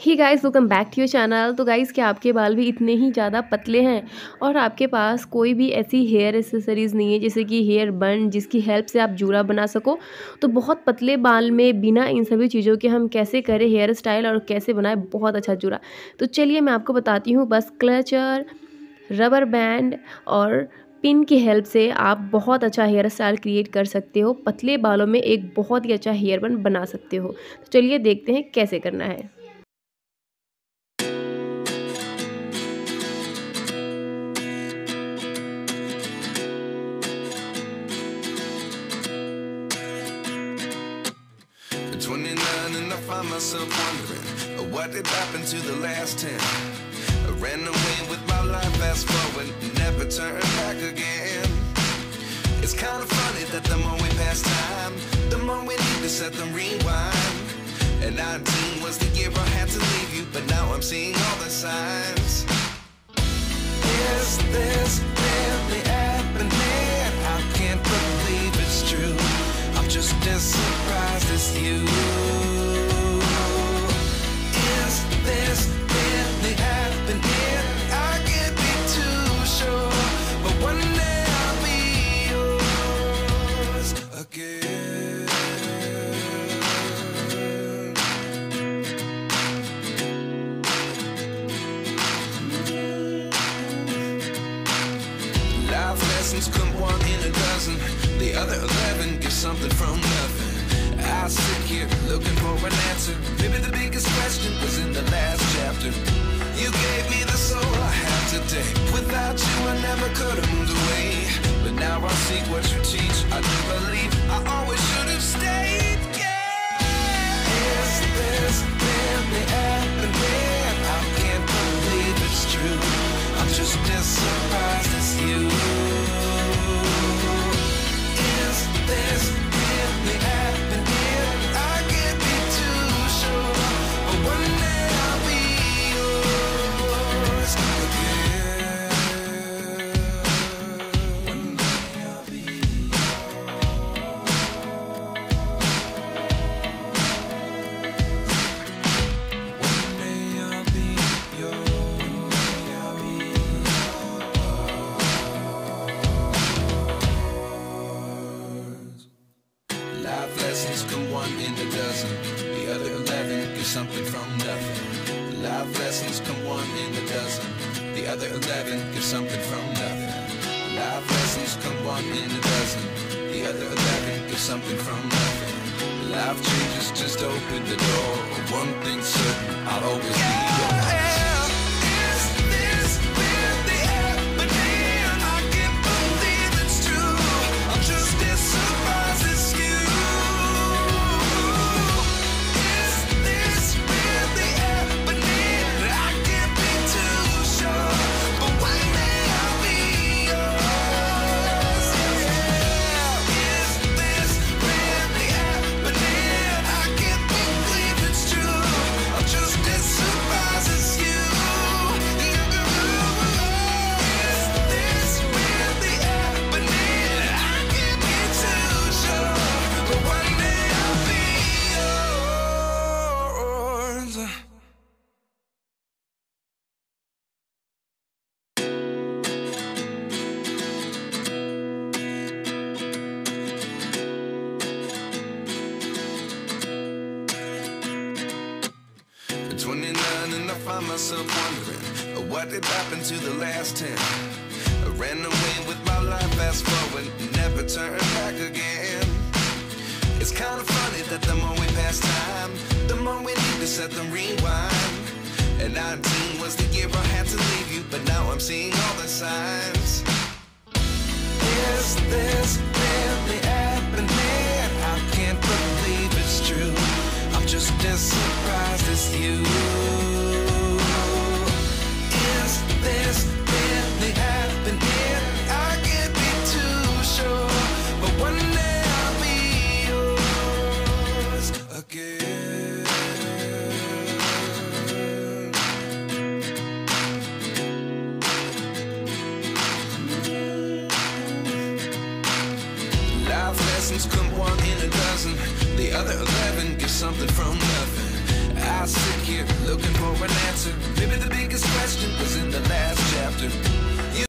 He guys welcome back to your channel. तो guys क्या आपके बाल भी इतने ही ज़्यादा पतले हैं और आपके पास कोई भी ऐसी हेयर एक्सेसरीज़ नहीं है जैसे कि हेयर बन जिसकी हेल्प से आप जूड़ा बना सको। तो बहुत पतले बाल में बिना इन सभी चीज़ों के हम कैसे करें हेयर स्टाइल और कैसे बनाए बहुत अच्छा जूड़ा। तो चलिए मैं आपको बताती हूँ। बस क्लचर, रबर बैंड और पिन की हेल्प से आप बहुत अच्छा हेयर स्टाइल क्रिएट कर सकते हो। पतले बालों में एक बहुत ही अच्छा हेयर बन बना सकते हो। तो चलिए देखते हैं कैसे करना है। At 29 and I find myself wondering what did happen to the last 10. I ran away with my life, fast forward, never turn back again. It's kind of funny that the more we pass time, the more we need to set them rewind. And 19 was the year I had to leave you, but now I'm seeing all the signs. Is this really happening? I can't believe it's true. I'm just as surprised as you. Is this really happening? I can't be too sure, but one day I'll be yours again. Life lessons come one in a dozen. The other 11 get something from nothing. I sit here looking for an answer. Maybe the biggest question was in the last chapter. You gave me the soul I have today. Without you I never could have moved away. But now I see what you teach. I do believe I always should have stayed. Yeah. Is this really happening? I can't believe it's true. I'm just as surprised as you. Is this really happening? I can't be too sure, but one day I'll be yours again. One day I'll be yours. One day I'll be yours. I'll be yours. Life lessons come one in a dozen. The other 11 get something from nothing. Life lessons come one in a dozen. The other 11 get something from nothing. Life lessons come one in a dozen. The other 11 get something from nothing. Life changes just open the door. One thing's certain, I'll always be yours. Is this really happening? I can't believe it's true. I'm just as surprised as you. Is this really happening? I can't be too sure, but one day I'll be yours. Is this really happening? I can't believe it's true. I'm just as surprised as you. Is this really happening? I can't be too sure, but one day I'll be yours. At 29 and I find myself wondering what did happen to the last 10. I ran away with my life, fast forward, never turn back again. It's kind of funny that the more we pass time, the more we need to set them rewind. And 19 was the year I had to leave you, but now I'm seeing all the signs. Is this really happening? I can't believe it's true. I'm just as surprised as you. Is this really happening? I can't be too sure, but one day I'll be yours again. Life lessons come one in a dozen. The other 11 get something from nothing. I sit here looking for an answer.